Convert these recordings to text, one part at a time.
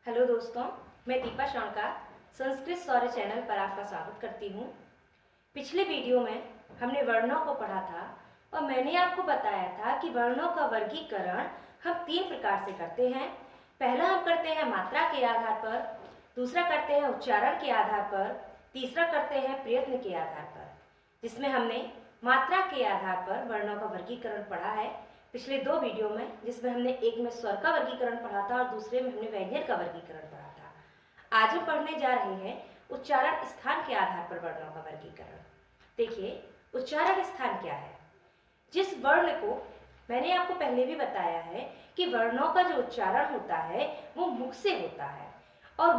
Hello दोस्तों, मैं दीपा शौनकार संस्कृत सौर्य चैनल पर आपका स्वागत करती हूँ। पिछले वीडियो में हमने वर्णों को पढ़ा था और मैंने आपको बताया था कि वर्णों का वर्गीकरण हम 3 प्रकार से करते हैं। पहला हम करते हैं मात्रा के आधार पर, दूसरा करते हैं उच्चारण के आधार पर, तीसरा करते हैं प्रयत्न के आधार पर, जिसमें हमने मात्रा के आधार पर वर्णों का वर्गीकरण पढ़ा है पिछले 2 वीडियो में, जिसमें हमने एक में स्वर का वर्गीकरण पढ़ा था और दूसरे में हमने व्यंजन का वर्गीकरण पढ़ा था। आज हम पढ़ने जा रहे हैं उच्चारण स्थान के आधार पर वर्णों का वर्गीकरण। देखिए, उच्चारण स्थान क्या है? जिस वर्ण को मैंने आपको पहले भी बताया है कि वर्णों का जो उच्चारण होता है वो मुख से होता है, और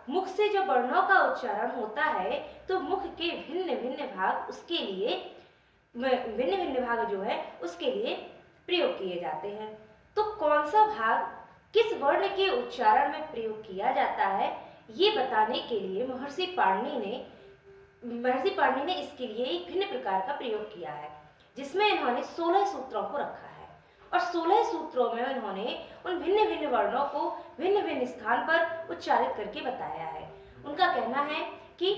मुख से जो वर्णों का उच्चारण होता है तो मुख के भिन्न भिन्न भाग जो है उसके लिए प्रयोग किए जाते हैं। तो कौन सा भाग किस वर्ण के उच्चारण में प्रयोग किया जाता है, ये बताने के लिए महर्षि पाणिनि ने इसके लिए एक भिन्न प्रकार का प्रयोग किया है, जिसमें इन्होंने 16 सूत्रों को रखा है और 16 सूत्रों में इन्होंने उन भिन्न भिन्न वर्णों को भिन्न भिन्न स्थान पर उच्चारित करके बताया है। उनका कहना है कि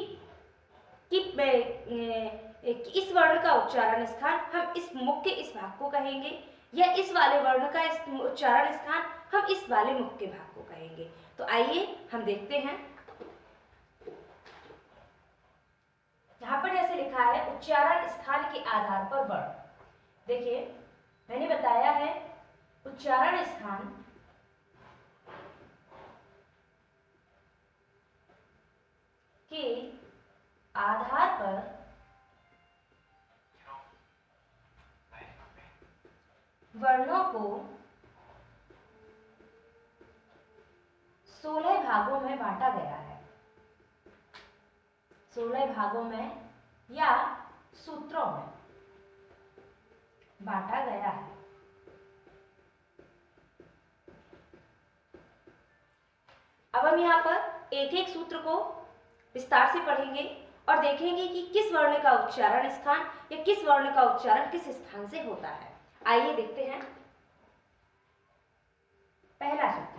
इस वर्ण का उच्चारण स्थान हम इस मुख के इस भाग को कहेंगे, या इस वाले वर्ण का इस उच्चारण स्थान हम इस वाले मुख के भाग को कहेंगे। तो आइए हम देखते हैं। यहाँ पर जैसे लिखा है उच्चारण स्थान के आधार पर वर्ण। देखिए, मैंने बताया है उच्चारण स्थान के आधार पर वर्णों को 16 भागों में बांटा गया है। 16 भागों में या सूत्रों में बांटा गया है। अब हम यहाँ पर एक एक सूत्र को विस्तार से पढ़ेंगे और देखेंगे कि किस वर्ण का उच्चारण स्थान या किस वर्ण का उच्चारण किस स्थान से होता है। आइए देखते हैं। पहला सूत्र,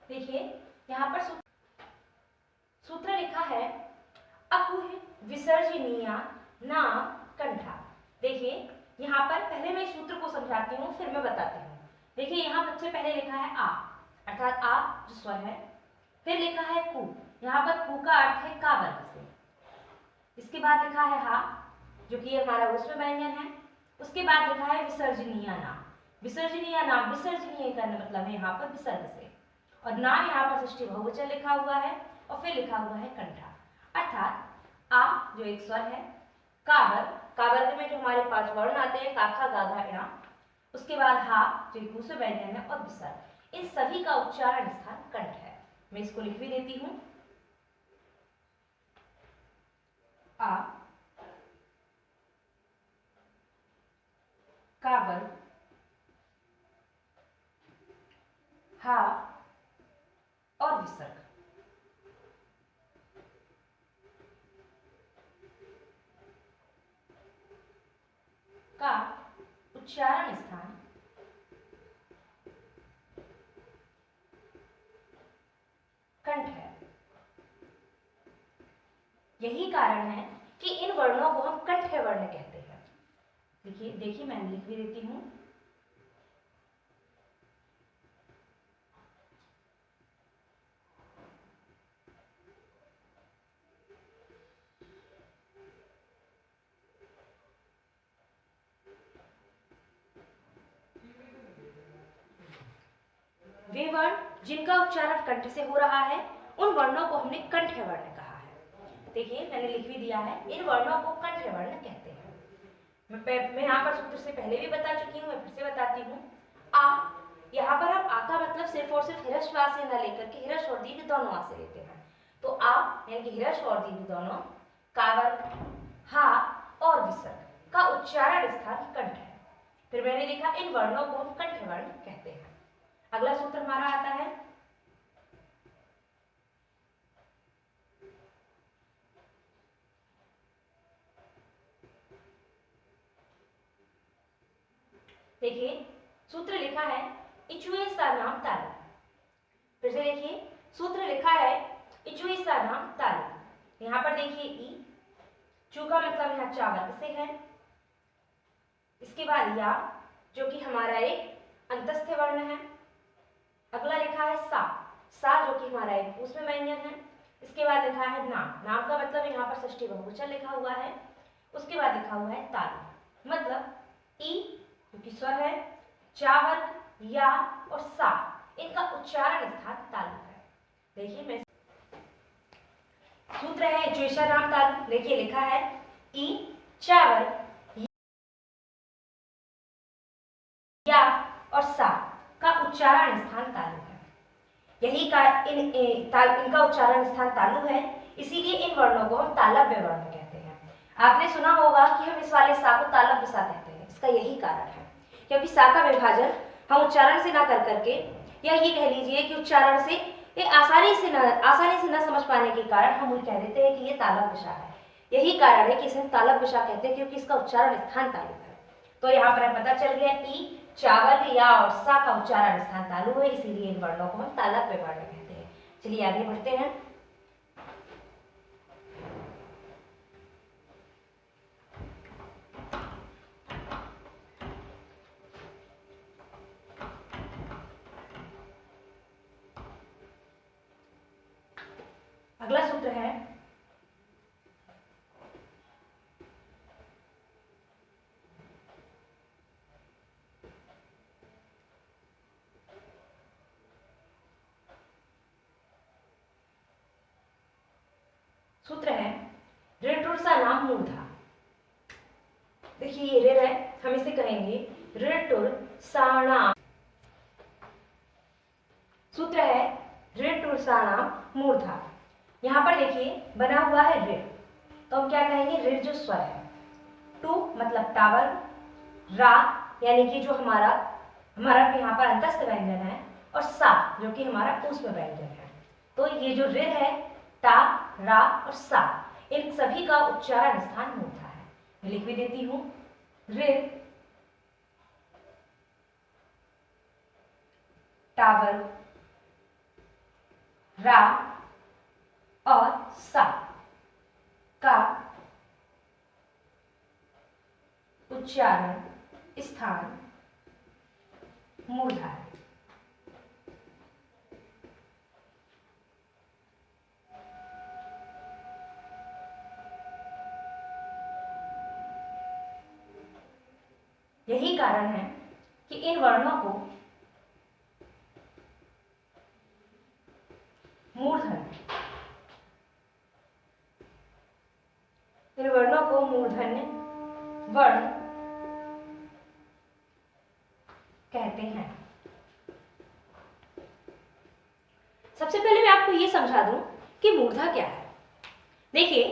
देखिए यहाँ पर सूत्र लिखा है अकुह विसर्जनीया ना कंठा। देखिए यहाँ पर पहले मैं सूत्र को समझाती हूँ, फिर मैं बताती हूँ। देखिए यहाँ सबसे पहले लिखा है आ, अर्थात आ जो स्वर है। फिर लिखा है कु, यहाँ पर कु का अर्थ है का वर्ग से। इसके बाद लिखा है हा, जो कि हमारा उसमें व्यंजन है। उसके बाद लिखा है विसर्जनीय नाम। विसर्जनीय नाम, विसर्जनीय का मतलब है यहाँ पर विसर्ग से, और नाम यहाँ पर षष्ठी बहुवचन लिखा हुआ है, और फिर लिखा हुआ है कंठा। अर्थात आ जो एक स्वर है, का वर्ग में जो हमारे 5 वर्ण आते हैं का खा गा घा इणा, उसके बाद हा जो एक दूसरे व्यंजन है, और विसर्ग, इन सभी का उच्चारण स्थान कंठ है। मैं इसको लिख भी देती हूँ। आ का वर्ग, हा और विसर्ग। का उच्चारण स्थान कंठ है। यही कारण है कि इन वर्णों को हम कंठ वर्ण कहते हैं। देखिए मैं लिख भी देती हूं। वे वर्ण जिनका उच्चारण कंठ से हो रहा है उन वर्णों को हमने कंठ वर्ण कहा है। देखिए मैंने लिख भी दिया है, इन वर्णों को कंठ वर्ण कहते हैं। मैं यहाँ पर सूत्र से पहले भी बता चुकी हूँ, मैं फिर से बताती हूँ। आ, यहाँ पर हम आ का मतलब सिर्फ और सिर्फ हिरस्व से न लेकर के हिरस्व और दीर्घ दोनों आ से लेते हैं। तो आ यानी कि ह्रस्व और दीर्घ दोनों, का वर्ग, हा और विसर्ग का उच्चारण स्थान कंठ है। फिर मैंने लिखा इन वर्णों को हम कंठ वर्ण कहते हैं। अगला सूत्र हमारा आता है देखिए, सूत्र लिखा है इचुए सा नाम तालु। फिर से देखिए, सूत्र लिखा है इचुए सा नाम तालु। यहाँ पर देखिए ई, चू का मतलब यहाँ चा वर्ग से है। इसके बाद या जो कि हमारा एक अंतस्थ वर्ण है। अगला लिखा है सा, सा जो कि हमारा एक ऊष्म व्यंजन है। इसके बाद लिखा है नाम, नाम का मतलब यहाँ पर षष्ठी बहुवचन लिखा हुआ है। उसके बाद लिखा हुआ है तालु, मतलब ई जो कि स्वर है, चा वर्ग, या और सा, इनका उच्चारण स्थान तालु है। देखिए मैं सूत्र है इचुएशा नाम तालु। देखिए लिखा है ई, चा वर्ग, या और सा का उच्चारण स्थान तालु है। यही का इनका उच्चारण स्थान तालु है, इसीलिए इन वर्णों को हम तालव्य वर्ण कहते हैं। आपने सुना होगा कि हम इस वाले सा को तालव्य सा कहते हैं। इसका यही कारण है क्योंकि सा का विभाजन हम उच्चारण से ना कर करके, या ये कह लीजिए कि उच्चारण से ये आसानी से न समझ पाने के कारण हम कह देते हैं कि ये तालव्य सा है। यही कारण है कि इसे तालव्य सा कहते हैं, क्योंकि इसका उच्चारण स्थान तालु है। तो यहाँ पर पता चल गया ई, चा वर्ग, या और सा का उच्चारण स्थान तालु है, इसीलिए इन वर्णों को हम तालव्य वर्ण कहते हैं। चलिए आगे बढ़ते हैं। अगला सूत्र है ऋ सा नाम मूर्धा। देखिए ये ऋ है, हम इसे कहेंगे ऋ सा नाम। सूत्र है ऋ सा नाम मूर्धा। यहाँ पर देखिए बना हुआ है ऋ, तो हम क्या कहेंगे, ऋ जो स्वर है, टू मतलब टावर, रा यानी कि जो हमारा यहाँ पर अंतस्थ व्यंजन है, और सा जो कि हमारा ऊष्म व्यंजन है। तो ये जो ऋ है, टा, रा और सा, इन सभी का उच्चारण स्थान मूर्धा है। मैं लिख भी देती हूँ ऋ, टावर, रा और सा का उच्चारण स्थान मूर्धा है। यही कारण है कि इन वर्णों को मूर्धन्य वर्ण कहते हैं। सबसे पहले मैं आपको ये समझा दूं कि मूर्धा क्या है। देखिए,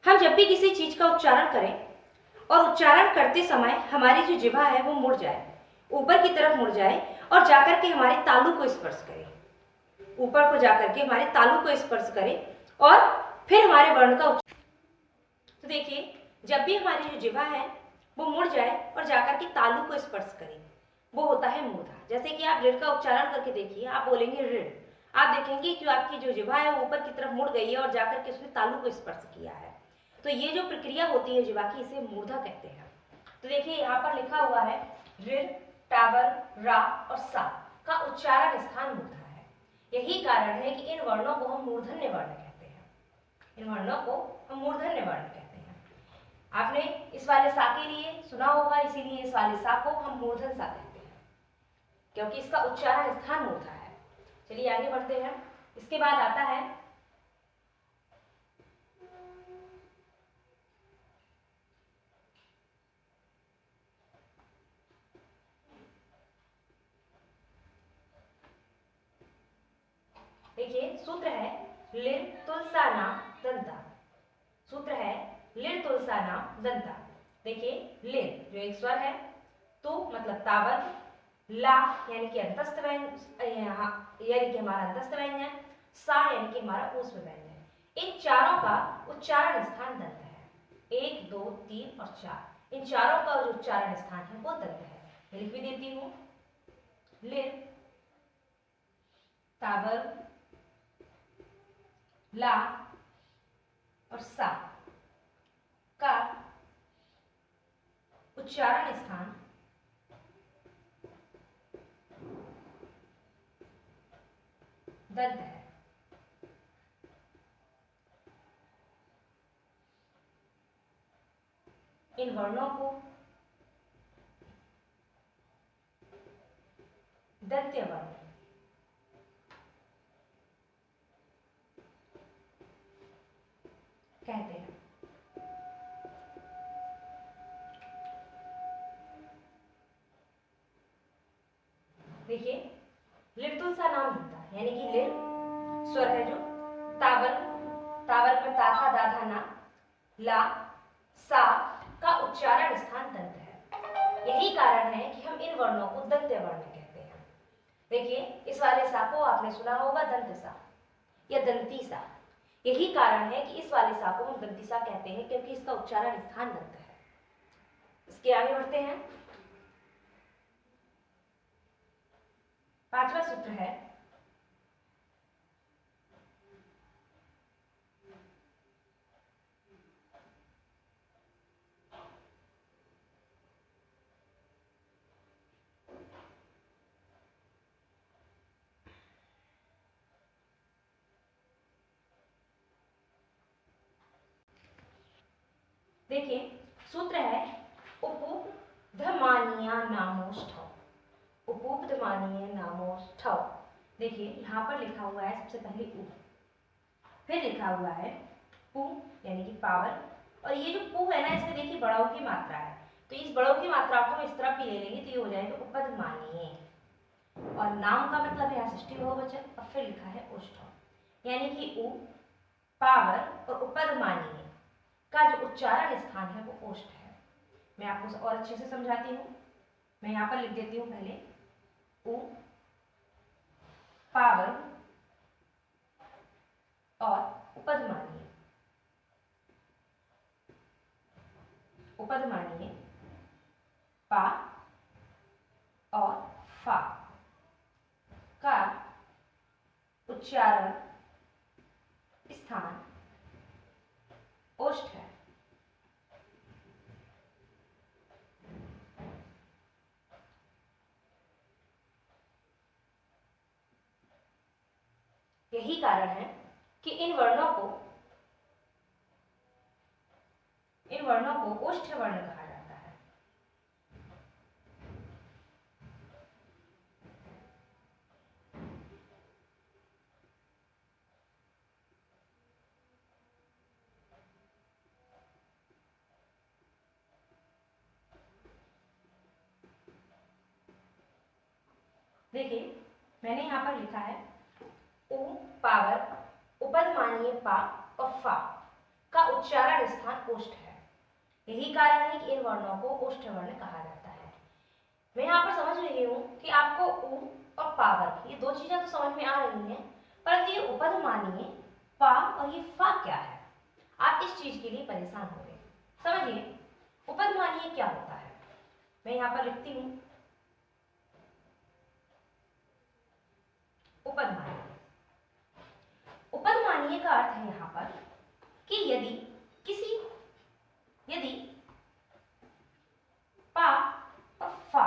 हम जब भी किसी चीज का उच्चारण करें और उच्चारण करते समय हमारी जो जिह्वा है वो मुड़ जाए, ऊपर की तरफ मुड़ जाए और जाकर के हमारे तालु को स्पर्श करे, ऊपर को जाकर के हमारे तालु को स्पर्श करे और फिर हमारे वर्ण का तो देखिए, जब भी हमारी जो जिह्वा है वो मुड़ जाए और जाकर के तालु को स्पर्श करे, वो होता है मूर्धा। जैसे कि आप ऋ का उच्चारण करके देखिए, आप बोलेंगे ऋ, आप देखेंगे कि आपकी जो जिह्वा है वो ऊपर की तरफ मुड़ गई है और जाकर के उसने तालु को स्पर्श किया है। तो ये जो प्रक्रिया होती है जिह्वा की, इसे मूर्धा कहते हैं। तो देखिए यहाँ पर लिखा हुआ है ऋ, टावर, रा और सा का उच्चारण स्थान मूर्धा है। यही कारण है कि इन वर्णों को हम मूर्धन्य वर्ण कहते हैं। इन वर्णों को हम मूर्धन्य वर्ण कहते हैं। आपने इस वाले सा के लिए सुना होगा, इसीलिए इस वाले सा को हम मूर्धन सा कहते हैं, क्योंकि इसका उच्चारण स्थान मूर्धा है। चलिए आगे बढ़ते हैं। इसके बाद आता है देखिए, सूत्र है लिर तुलसाना दंता। सूत्र है लिर तुलसाना दंता। देखिए लिर जो एक स्वर है, तु मतलब तावर्ग, ला यानी कि अंतस्थ व्यंजन, यानी कि हमारा अंतस्थ व्यंजन, सा यानी कि हमारा ऊष्म व्यंजन। इन चारों का उच्चारण स्थान दंत है। 1, 2, 3 और 4, इन चारों का जो उच्चारण स्थान है वो दंत है। मैं लिख भी देती हूँ, लिर, तावर्ग, ला और सा का उच्चारण स्थान दंत है। इन वर्णों को दंत्य वर्ण कहते हैं। देखिए लिर तुलसा नाम दंता, यानी कि लिर स्वर है जो, तावर्ग, तावर्ग में ता था दा था ना, ला सा का उच्चारण स्थान दंत है। यही कारण है कि हम इन वर्णों को दंत्य वर्ण कहते हैं। देखिए इस वाले सा को आपने सुना होगा दंत सा या दंती सा। यही कारण है कि इस वाले सा को हम दंती सा कहते हैं, क्योंकि इसका उच्चारण स्थान दंत है। इसके आगे बढ़ते हैं। पांचवा सूत्र है देखिए सूत्र है उपधमानीय नामोष्ठव। उपधमानीय नामोष्ठव। देखिए यहाँ पर लिखा हुआ है सबसे पहले उ, फिर लिखा हुआ है पु यानी कि पावर, और ये जो पु है ना इसमें देखिए बड़ाऊ की मात्रा है, तो इस बड़ाऊ की मात्रा को हम इस तरफ भी ले लेंगे तो ये हो जाएगा उपधमानीय। और नाम का मतलब है षष्ठी बहुवचन, और फिर लिखा है ओष्ठव, यानी कि उ, पावर और उपधमानीय का जो उच्चारण स्थान है वो ओष्ठ है। मैं आपको और अच्छे से समझाती हूँ। मैं यहाँ पर लिख देती हूँ पहले उ, पावर और उपधमानीय। उपधमानीय पा और फा का उच्चारण स्थान ओष्ठ है। यही कारण है कि इन वर्णों को ओष्ठ वर्ण कहा जाता है। देखिए मैंने यहाँ पर लिखा है उ, पावर, उपधमानीय पा और फा का उच्चारण स्थान ओष्ठ है। यही कारण है कि इन वर्णों को ओष्ठ वर्ण कहा जाता है। मैं यहाँ पर समझ रही हूँ कि आपको उ और पावर ये दो चीजें तो समझ में आ रही हैं, परंतु ये उपधमानीय पा और ये फा क्या है, आप इस चीज के लिए परेशान हो गए। समझिए उपधमानीय क्या होता है। मैं यहाँ पर लिखती हूँ उपधमानीय। उपधमानीय का अर्थ है यहाँ पर कि यदि पा और फा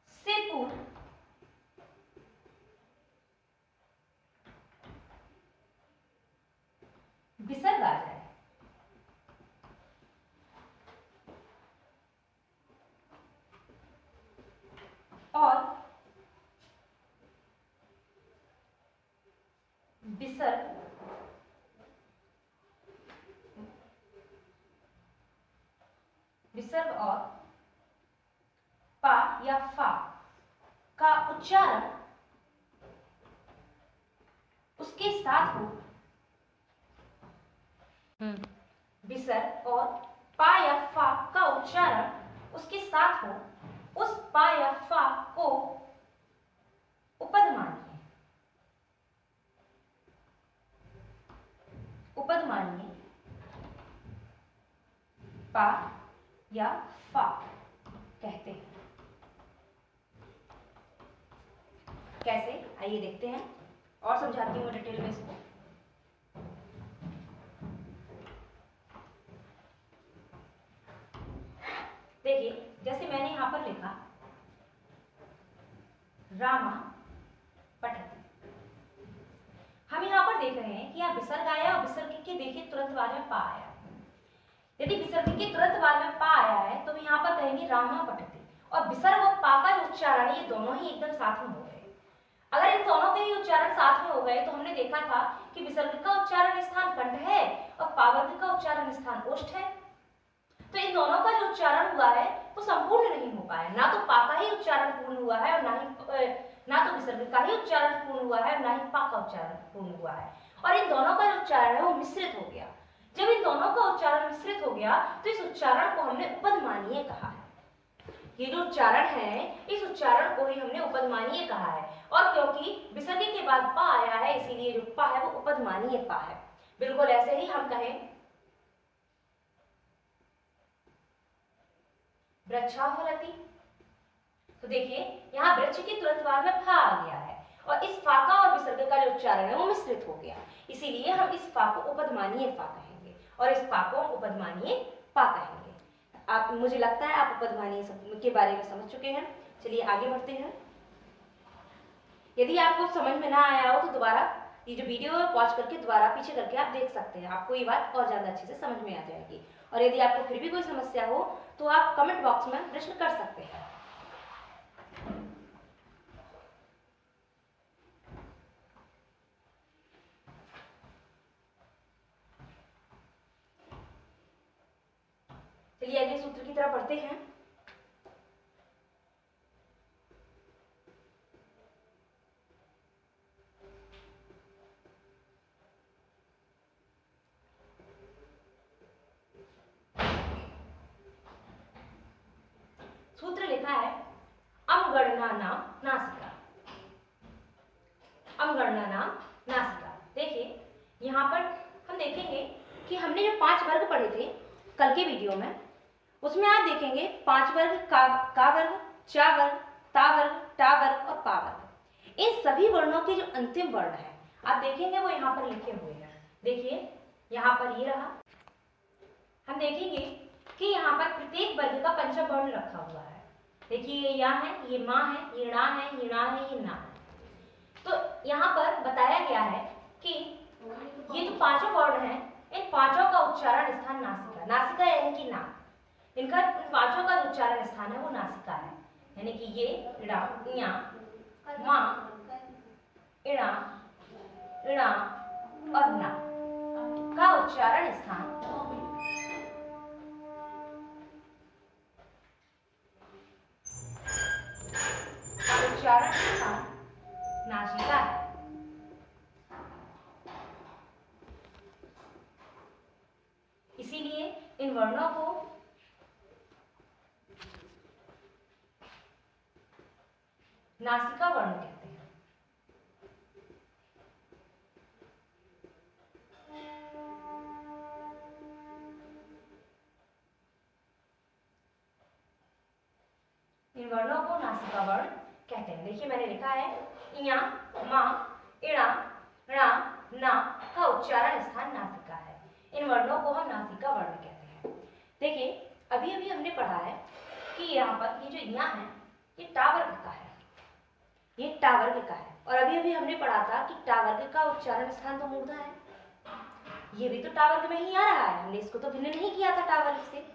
से पूर्व विसर्ग आ जाए और विसर्ग और पा या फा का उच्चारण उसके साथ हो विसर्ग और पा या फा का उच्चारण उसके साथ हो, उस पा या फा को उपध मानिए। उपध मानिए पा या फा कहते हैं। कैसे, आइए देखते हैं और समझाती हूँ डिटेल में इसको। देखिए, जैसे मैंने यहां पर लिखा रामा पठति। हम यहाँ पर देख रहे हैं कि यहाँ विसर्ग आया और विसर्ग के देखिए तुरंत बाद में पा आया। यदि विसर्ग के तुरंत बाद में पा आया है तो यहाँ पर कहेंगे रामा पठति, और विसर्ग और पा का जो उच्चारण ये दोनों ही एकदम साथ में हो गए। अगर इन दोनों के ही उच्चारण साथ में हो गए तो हमने देखा था कि विसर्ग का उच्चारण स्थान कंठ है और पा वर्ग का उच्चारण स्थान ओष्ठ है। तो इन दोनों का जो उच्चारण हुआ है वो संपूर्ण नहीं हो पाया। ना तो पा का ही उच्चारण पूर्ण हुआ है और ना तो विसर्ग का ही उच्चारण पूर्ण हुआ है और ना ही पा का उच्चारण पूर्ण हुआ है, और इन दोनों का जो उच्चारण है वो मिश्रित हो गया। जब इन दोनों का उच्चारण मिश्रित हो गया तो इस उच्चारण को हमने उपधमानीय कहा है। ये जो उच्चारण है इस उच्चारण को ही हमने उपधमानीय कहा है, और क्योंकि विसर्ग के बाद पा आया है इसीलिए जो पा है वो उपधमानीय पा है। बिल्कुल ऐसे ही हम कहें वृक्षाफलति, तो देखिए यहाँ वृक्ष के तुरंत बाद में फा आ गया है और इस फा का और विसर्ग का जो उच्चारण है वो मिश्रित हो गया, इसीलिए हम इस फा को उपधमानीय फा कहेंगे और इस फा को उपधमानीय पा कहेंगे। आप, मुझे लगता है आप उपधमानीय के बारे में समझ चुके हैं। चलिए आगे बढ़ते हैं। यदि आपको समझ में ना आया हो तो दोबारा ये जो वीडियो है पॉज करके दोबारा पीछे करके आप देख सकते हैं, आपको ये बात और ज्यादा अच्छे से समझ में आ जाएगी। और यदि आपको फिर भी कोई समस्या हो तो आप कमेंट बॉक्स में प्रश्न कर सकते हैं। चलिए अगले सूत्र की तरफ बढ़ते हैं। सूत्र लिखा है अमगणना नाम नासिका। अमगणना नाम नासिका। देखिए यहाँ पर हम देखेंगे कि हमने जो 5 वर्ग पढ़े थे कल के वीडियो में, उसमें आप देखेंगे 5 वर्ग का वर्ग, चा वर्ग, ता वर्ग, टा वर्ग और पा वर्ग। इन सभी वर्णों के जो अंतिम वर्ण है आप देखेंगे वो यहाँ पर लिखे हुए हैं। देखिए यहाँ पर ये रहा, हम देखेंगे कि यहाँ पर प्रत्येक वर्ग का पंचम वर्ण रखा हुआ है। देखिए ये या है, ये माँ है, ये णा है, ये णा है, ये ना है। तो यहाँ पर बताया गया है कि ये जो पांचों वर्ण हैं इन पांचों का उच्चारण स्थान नासिका, नासिका यानी कि नाक, इनका पांचों का उच्चारण स्थान है वो नासिका है। यानी कि ये ड़ा, या, मा, इणा, इणा और ना का उच्चारण स्थान उच्चारण स्थान नासिका है। इसीलिए इन वर्णों को नासिका वर्ण कहते हैं। इन वर्णों को नासिका वर्ण कहते हैं। देखिए मैंने लिखा है इया, मा, इणा, णा, ना का उच्चारण स्थान नासिका है। इन वर्णों को हम नासिका वर्ण कहते हैं। देखिए अभी अभी हमने पढ़ा है कि यहाँ पर ये जो इया है ये टा वर्ग का है, ये टा वर्ग का है, और अभी अभी हमने पढ़ा था कि टा वर्ग का उच्चारण स्थान तो मूर्धा है। ये भी तो टा वर्ग में ही आ रहा है, हमने इसको तो भिन्न नहीं किया था टा वर्ग से।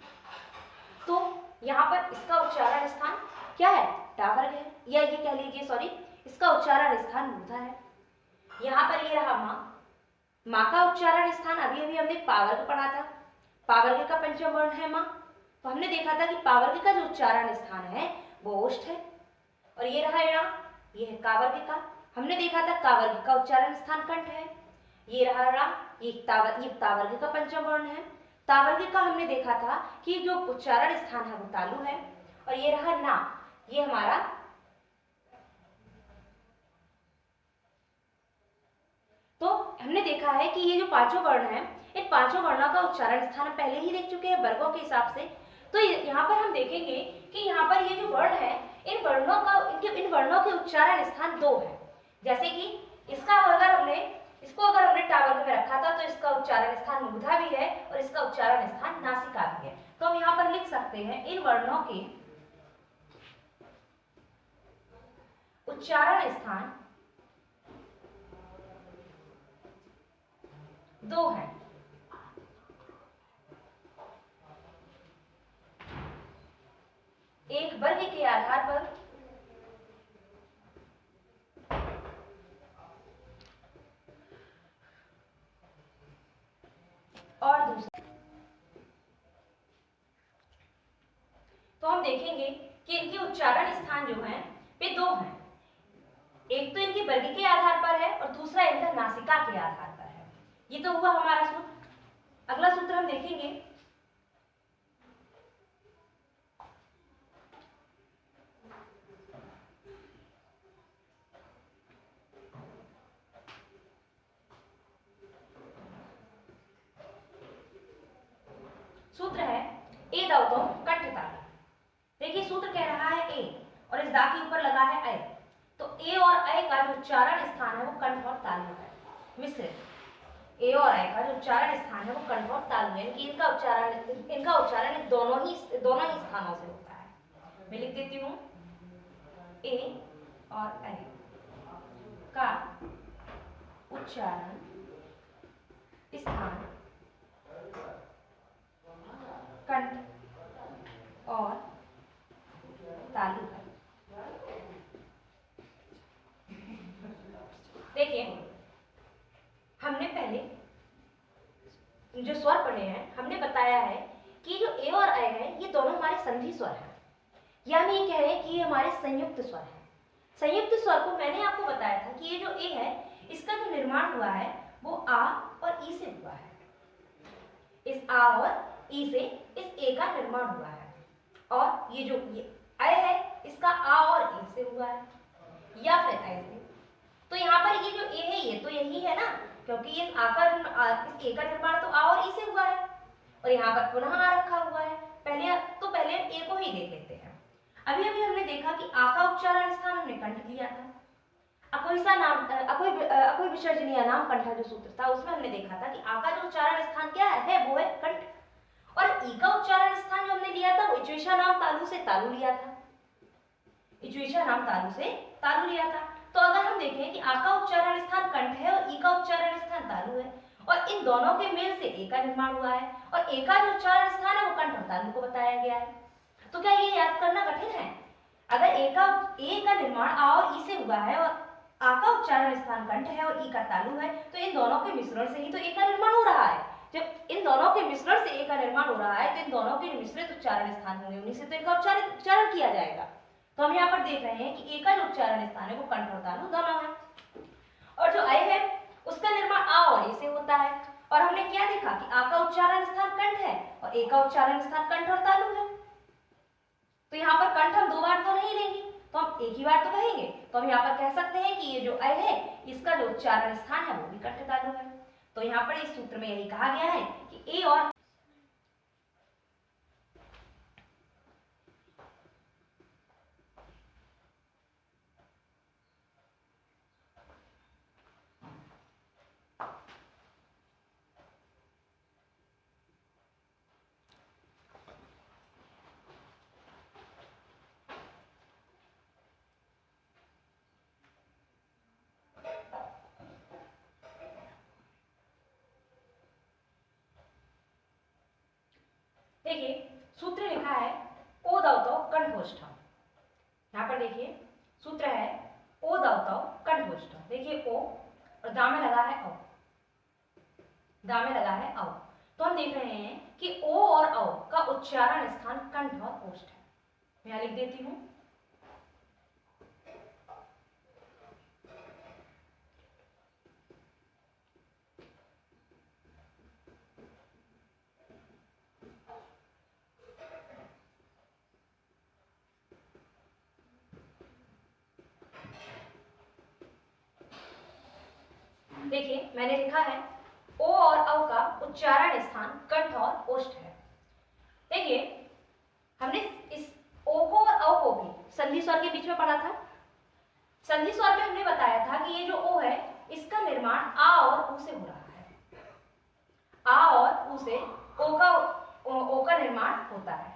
तो यहाँ पर इसका उच्चारण स्थान क्या है, टा वर्ग है, या ये कह लीजिए सॉरी इसका उच्चारण स्थान मूर्धा है। यहाँ पर ये रहा माँ, माँ का उच्चारण स्थान अभी अभी हमने पा वर्ग पढ़ा था, पा वर्ग का पंचम वर्ण है माँ, तो हमने देखा था कि पा वर्ग का जो उच्चारण स्थान है वो ओष्ठ है। और ये रहा इणा, ये है का वर्ग का, हमने देखा था का वर्ग का उच्चारण स्थान कंठ है। ये रहा रा, ये तावर्ग का पंचम वर्ण है। तावर्ग का हमने देखा था कि जो उच्चारण स्थान है वो तालु है। और ये रहा ना, ये हमारा तो हमने देखा है कि ये जो पांचों वर्ण है, इन पांचों वर्णों का उच्चारण स्थान हम पहले ही देख चुके हैं वर्गों के हिसाब से। तो यहाँ पर हम देखेंगे कि यहाँ पर ये जो वर्ण है, इन वर्णों के उच्चारण स्थान दो है। जैसे कि इसको अगर हमने टावर्ग में रखा था तो इसका उच्चारण स्थान मूर्धा भी है और इसका उच्चारण स्थान नासिका भी है। तो हम यहाँ पर लिख सकते हैं इन वर्णों के उच्चारण स्थान दो हैं। एक वर्ग के आधार पर और दूसरा। तो हम देखेंगे कि इनके उच्चारण स्थान जो हैं वे दो हैं। एक तो इनके वर्ग के आधार पर है और दूसरा इनका नासिका के आधार पर है। ये तो हुआ हमारा सूत्र। अगला सूत्र हम देखेंगे सूत्र है ए दाउतो कंठ तालु। देखिए सूत्र कह रहा है ए और इस दा के ऊपर लगा है अय। तो ए और अय का जो उच्चारण स्थान है वो कंठ और तालु है। मिश्रित ए और अय का जो उच्चारण स्थान है वो कंठ और तालु है। इनका उच्चारण दोनों ही स्थानों से होता है। मैं लिख देती हूँ ए और अय का उच्चारण स्थान कंठ और तालु है। देखिए हमने पहले जो स्वर पढ़े हैं, हमने बताया है कि जो ए और अय है ये दोनों हमारे संधि स्वर हैं, यानी ये कह रहे हैं कि ये हमारे संयुक्त स्वर हैं। संयुक्त स्वर को मैंने आपको बताया था कि ये जो ए है इसका जो निर्माण हुआ है वो आ और ई से हुआ है। इस आ और ई से इस ए का निर्माण हुआ है। और ये जो ये अय है इसका आ और ए से हुआ है या फिर अय से। तो यहाँ पर ये जो ए है ये तो यही है ना, क्योंकि ये इस ए का निर्माण तो आ और ई से हुआ है और यहाँ पर पुनः आ रखा हुआ है। पहले ए को ही देख लेते हैं। अभी हमने देखा कि आ का उच्चारण स्थान हमने कंठ लिया था। अकोई विसर्जनीय नाम कंठा जो सूत्र था उसमें हमने देखा था कि आ का जो उच्चारण स्थान क्या है वो है कंठ। और ई का उच्चारण स्थान जो हमने लिया था वो इच्वेशा नाम तालु से तालु लिया था। इच्वेशा नाम तालु से तालु लिया था। तो अगर हम देखें कि आ का उच्चारण स्थान कंठ है और ई का उच्चारण स्थान तालु है और इन दोनों के मेल से ए का निर्माण हुआ है और ए का जो उच्चारण स्थान है वो कंठ और तालु को बताया गया है। तो क्या ये याद करना कठिन है? अगर ए का निर्माण आ और ई से हुआ है और आ का उच्चारण स्थान कंठ है और ई का तालु है तो इन दोनों के मिश्रण से ही तो ए का निर्माण हो रहा है। जब इन दोनों के मिश्रण से ए का निर्माण हो रहा है तो इन दोनों के मिश्रित उच्चारण स्थान होंगे, उन्हीं से तो इनका उच्चारण किया जाएगा। तो हम यहाँ पर देख रहे हैं कि ए का जो उच्चारण स्थान है वो कंठ और तालु दोनों है और जो अय है उसका निर्माण आ और ए से होता है। और हमने क्या देखा कि आ का उच्चारण स्थान कंठ है और ए का उच्चारण स्थान कंठ और तालु है। तो यहाँ पर कंठ हम दो बार तो नहीं लेंगे, तो हम एक ही बार तो कहेंगे। तो हम यहाँ पर कह सकते हैं कि ये जो अय है इसका जो उच्चारण स्थान है वो भी कंठ तालु है। तो यहाँ पर इस सूत्र में यही कहा गया है कि ए और देखिए सूत्र लिखा है ओ दावतो कंठोष्ठम। यहाँ पर देखिए सूत्र है ओ दावतो कंठोष्ठम। देखिए ओ और दा में लगा है औ, दा में लगा है औ। तो हम देख रहे हैं कि ओ और औ का उच्चारण स्थान कंठ और ओष्ठ है। मैं यहाँ लिख देती हूँ देखिए मैंने लिखा है ओ और औ का उच्चारण स्थान कंठ और ओष्ठ है। देखिए हमने इस ओ को और औ को भी संधि स्वर के बीच में पढ़ा था। संधि स्वर में हमने बताया था कि ये जो ओ है इसका निर्माण आ और उ से हो रहा है। आ और उ से ओ का निर्माण होता है।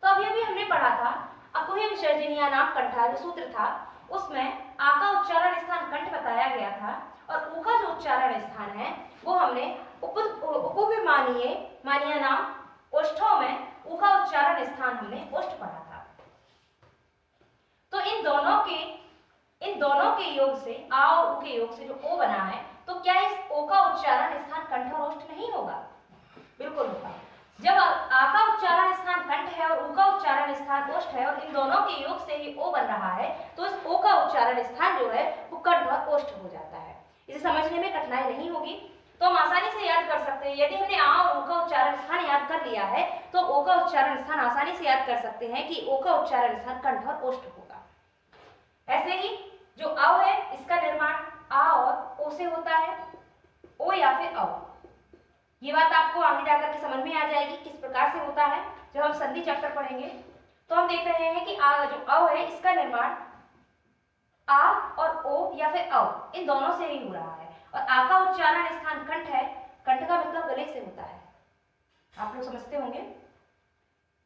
तो अभी हमने पढ़ा था अकुह्य विसर्जनीय नाम कंठा जो सूत्र था उसमें आ का उच्चारण स्थान कंठ बताया गया था और उ का जो उच्चारण स्थान है वो हमने उपविमानीय मानीय नाम ओष्ठों में उ का उच्चारण स्थान हमने ओष्ठ पढ़ा था। तो इन दोनों के योग से आ और उ के योग से जो ओ बना है तो क्या इस ओ का उच्चारण स्थान कंठ और ओष्ठ नहीं होगा? बिल्कुल होगा। जब आ का उच्चारण स्थान कंठ है और उ का उच्चारण स्थान ओष्ठ है और इन दोनों के योग से ही ओ बन रहा है तो इस ओ का उच्चारण स्थान जो है वो कंठ और ओष्ठ हो जाता है। इसे समझने में कठिनाई नहीं होगी तो हम आसानी से याद कर सकते हैं। यदि हमने आ और उ का उच्चारण स्थान याद कर लिया है तो ओ का उच्चारण स्थान आसानी से याद कर सकते हैं कि ओ का उच्चारण स्थान कंठ और ओष्ठ होगा। ऐसे ही जो औ है इसका निर्माण आ और ओ से होता है, ओ या फिर औ। ये बात आपको आगे जाकर के समझ में आ जाएगी किस प्रकार से होता है। जब हम संधि चैप्टर पढ़ेंगे तो हम देख रहे हैं कि आ जो औ है इसका निर्माण आ और ओ या फिर औ इन दोनों से ही हो रहा है और आ का उच्चारण स्थान कंठ है। कंठ का मतलब गले से होता है, आप लोग समझते होंगे।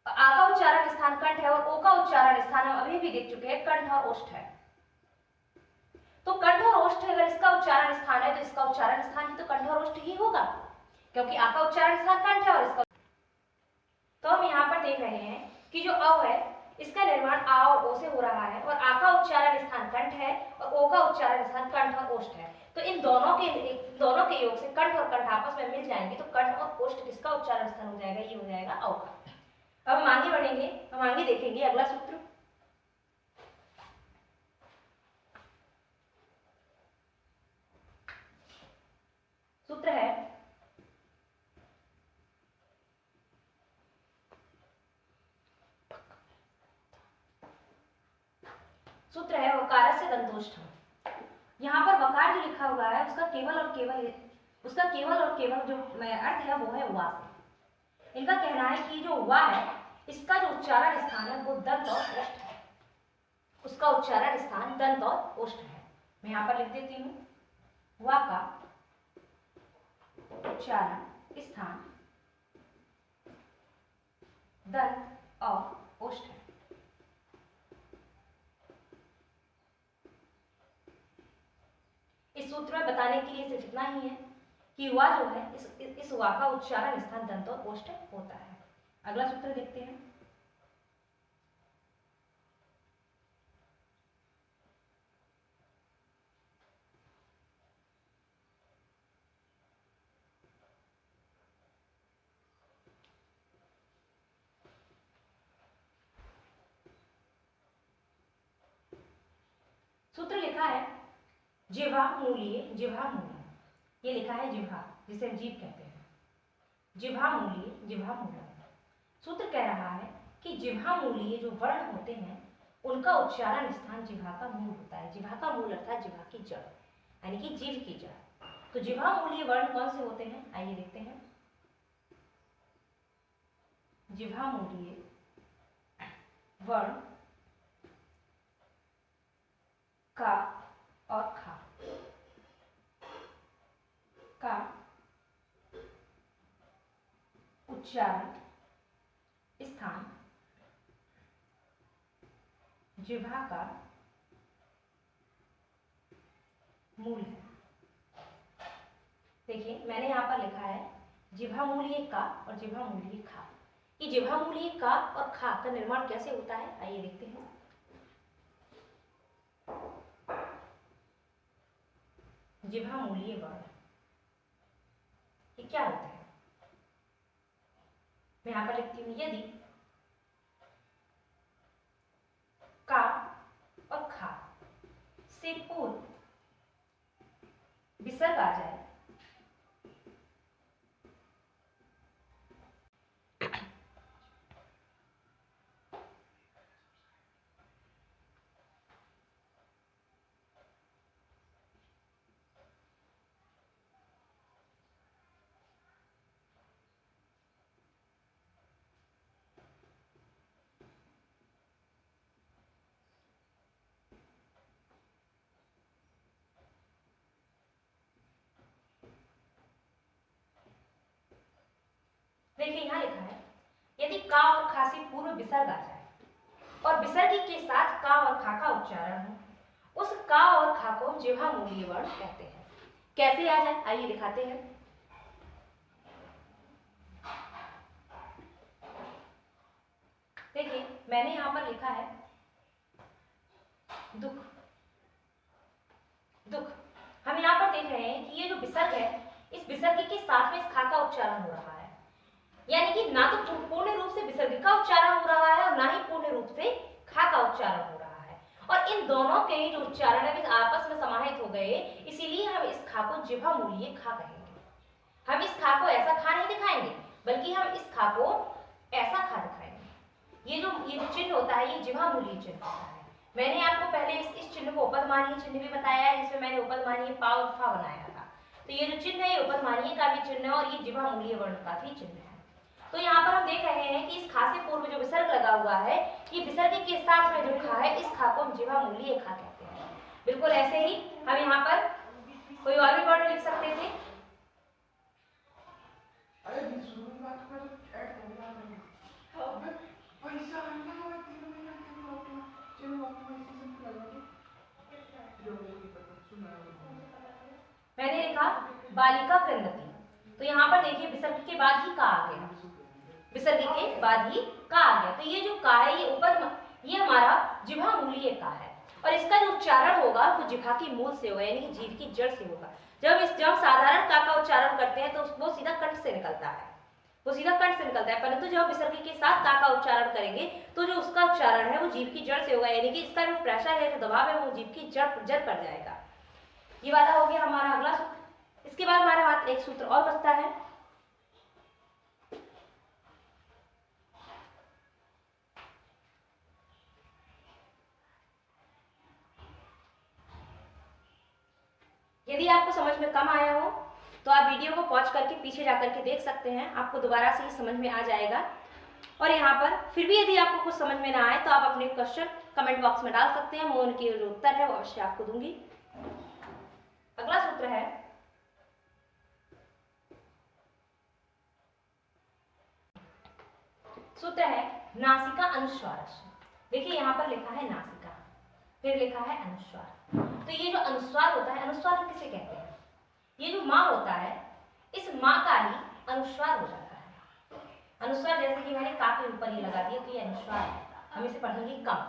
आ का उच्चारण स्थान कंठ है और ओ का उच्चारण स्थान हम अभी भी देख चुके हैं कंठ और ओष्ठ है। तो कंठ और ओष्ठ अगर इसका उच्चारण स्थान है तो इसका उच्चारण स्थान ही तो कंठ और ओष्ठ ही होगा क्योंकि आ का उच्चारण स्थान कंठ है और इसका। तो हम यहाँ पर देख रहे हैं कि जो औ है इसका निर्माण आ और ओ से हो रहा है और आ का उच्चारण स्थान कंठ है और ओ का उच्चारण स्थान कंठ और ओष्ठ है। तो इन दोनों के योग से कंठ और कंठ आपस में मिल जाएंगे तो कंठ और ओष्ठ किसका उच्चारण स्थान हो जाएगा? ये हो जाएगा औ का। अब हम आगे बढ़ेंगे, हम आगे देखेंगे अगला सूत्र। सूत्र है वकारस्य दंतोष्ठम। यहाँ पर वकार जो लिखा हुआ है उसका केवल और केवल जो अर्थ है वो है वा से। इनका कहना है कि जो वा है इसका जो उच्चारण स्थान है वो दंत और ओष्ठ है। उसका उच्चारण स्थान दंत और ओष्ठ है। मैं यहाँ पर लिख देती हूँ वा का उच्चारण स्थान दंत और ओष्ठ है। इस सूत्र में बताने के लिए सिर्फ इतना ही है कि वा जो है इस वा का उच्चारण स्थान दंत और ओष्ठ होता है। अगला सूत्र देखते हैं। सूत्र लिखा है जिह्वा मूलीय जिह्वा मूलम। ये लिखा है जिह्वा जिसे हम जीभ कहते हैं। जिह्वा मूलीय जिह्वा मूलम। सूत्र कह रहा है कि जिह्वा मूलीय जो वर्ण होते हैं उनका उच्चारण स्थान जिह्वा का मूल होता है। जिह्वा का मूल अर्थात जिह्वा की जड़ यानी कि जीभ की जड़। तो जिह्वा मूलीय वर्ण कौन से होते हैं आइए देखते हैं। जिह्वा मूलीय वर्ण का और खा का उच्चारण स्थान जिह्वा का मूल है। देखिए मैंने यहाँ पर लिखा है जिह्वा मूलीय का और जिह्वा मूलीय खा। कि जिह्वा मूलीय का और खा का निर्माण कैसे होता है आइए देखते हैं। जिह्वा मूलीय वर्ण ये क्या होता है? मैं यहाँ पर लिखती हूँ यदि का और खा से पूर्व विसर्ग आ जाए देखिए यहाँ लिखा है, यदि का और खा से पूर्व विसर्ग आ जाए और विसर्ग के साथ का और खा का उच्चारण हो, उस का और खा को जिह्वा मूलीय वर्ण कहते हैं। कैसे आ जाए आइए दिखाते हैं। देखिए मैंने यहाँ पर लिखा है दुख, दुख। हम यहाँ पर देख रहे हैं कि ये जो विसर्ग है, इस विसर्ग के साथ में इस खा का उच्चारण हो रहा है, यानी कि ना तो पूर्ण रूप से विसर्ग का उच्चारण हो रहा है और ना ही पूर्ण रूप से खा का उच्चारण हो रहा है। और इन दोनों के जो उच्चारण है आपस में समाहित हो गए, इसीलिए हम इस खा को जिह्वा मूलीय खा कहेंगे। हम इस खा को ऐसा खा नहीं दिखाएंगे, बल्कि हम इस खा को ऐसा खा दिखाएंगे। ये जो चिन्ह होता है, ये जिह्वा मूलीय चिन्ह होता है। मैंने आपको पहले इस चिन्ह को उपदमानीय चिन्ह भी बताया है, जिसमें मैंने उपदमानीय पा और फा बनाया था। तो ये जो चिन्ह है, ये उपदमानीय का भी चिन्ह है और ये जिह्वा मूलीय वर्ण का भी चिन्ह है। तो यहाँ पर हम देख रहे हैं कि इस खा से पूर्व जो विसर्ग लगा हुआ है, ये विसर्ग के साथ में जो खा है, इस खा को हम जिह्वा मूलीय खा कहते हैं। बिल्कुल ऐसे ही हम यहाँ पर कोई और भी वर्ण लिख सकते थे। मैंने लिखा बालिका कृंदती, तो यहाँ पर देखिए विसर्ग के बाद ही का आ गया, विसर्ग के बाद ही का आ गया। तो ये जो का है, ये हमारा जिह्वा मूलीय का है और इसका जो उच्चारण होगा वो जिह्वा की मूल से होगा, यानी कि जीभ की जड़ से होगा। जब साधारण का उच्चारण करते हैं तो वो सीधा कंठ से निकलता है, वो सीधा कंठ से निकलता है, परंतु जब विसर्ग के साथ का उच्चारण करेंगे तो जो उसका उच्चारण है वो जीभ की जड़ से होगा, यानी कि इसका जो प्रेशर है, जो दबाव है, वो जीभ की जड़ पर जाएगा। ये वाला हो गया हमारा अगला सूत्र। इसके बाद हमारे हाथ एक सूत्र और बचता है, यदि आपको समझ में कम आया हो तो आप वीडियो को पॉज करके पीछे जाकर के देख सकते हैं, आपको दोबारा से ही समझ में आ जाएगा। और यहाँ पर फिर भी यदि आपको कुछ समझ में ना आए तो आप अपने क्वेश्चन कमेंट बॉक्स में डाल सकते हैं, मैं उनके जो उत्तर है वो अवश्य आपको दूंगी। अगला सूत्र है नासिका अनुस्वार। देखिए यहाँ पर लिखा है नासिका, फिर लिखा है अनुस्वार। तो ये जो अनुस्वार होता है, अनुस्वार हम किसे कहते हैं? ये जो माँ होता है, इस माँ का ही अनुस्वार हो जाता है। अनुस्वार जैसे कि मैंने का के ऊपर ये लगा दिया, तो ये अनुस्वार है। हम इसे पढ़ेंगे कम,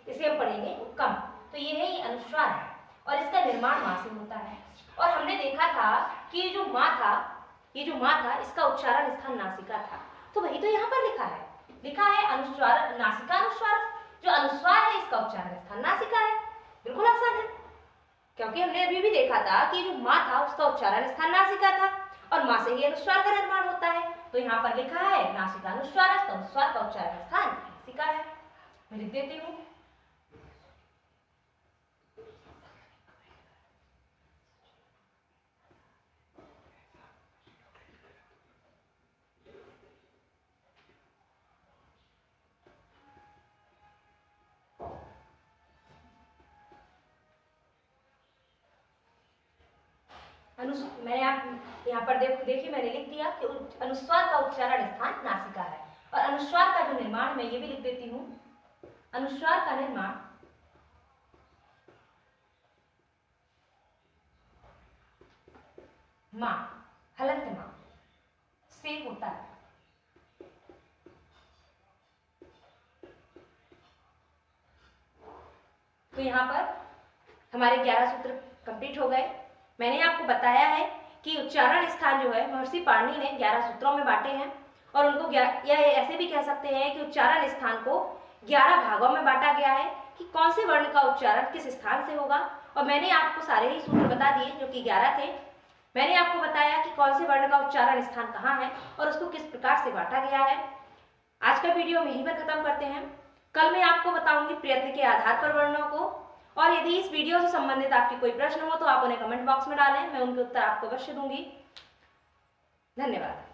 इसे हम पढ़ेंगे कम। तो ये है, ये अनुस्वार है और इसका निर्माण माँ से होता है। और हमने देखा था कि ये जो माँ था, इसका उच्चारण स्थान नासिका था। तो वही तो यहाँ पर लिखा है अनुस्वार, नासिका अनुस्वार। जो अनुस्वार है इसका उच्चारण स्थान नासिका है। बिल्कुल आसान है, क्योंकि हमने अभी भी देखा था कि जो माँ था उसका उच्चारण स्थान नासिका था और माँ से ही अनुस्वार का निर्माण होता है। तो यहाँ पर लिखा है नासिका अनुस्वार, तो अनुस्वार का उच्चारण स्थान नासिका है। मैं लिख देती हूँ। मैंने आप यहाँ पर देखिए मैंने लिख दिया कि अनुस्वार का उच्चारण स्थान नासिका है और अनुस्वार का जो निर्माण, मैं ये भी लिख देती हूँ, अनुस्वार का निर्माण माँ, हलंत माँ से होता है। तो यहाँ पर हमारे 11 सूत्र कंप्लीट हो गए। मैंने आपको बताया है कि उच्चारण स्थान जो है महर्षि पाणिनि ने 11 सूत्रों में बांटे हैं और उनको या ऐसे भी कह सकते हैं कि उच्चारण स्थान को 11 भागों में बांटा गया है कि कौन से वर्ण का उच्चारण किस स्थान से होगा। और मैंने आपको सारे ही सूत्र बता दिए जो कि 11 थे। मैंने आपको बताया कि कौन से वर्ण का उच्चारण स्थान कहाँ है और उसको किस प्रकार से बांटा गया है। आज का वीडियो हम यहीं पर खत्म करते हैं। कल मैं आपको बताऊंगी प्रयत्न के आधार पर वर्णों को। और यदि इस वीडियो से संबंधित आपकी कोई प्रश्न हो तो आप उन्हें कमेंट बॉक्स में डालें, मैं उनके उत्तर आपको अवश्य दूंगी। धन्यवाद।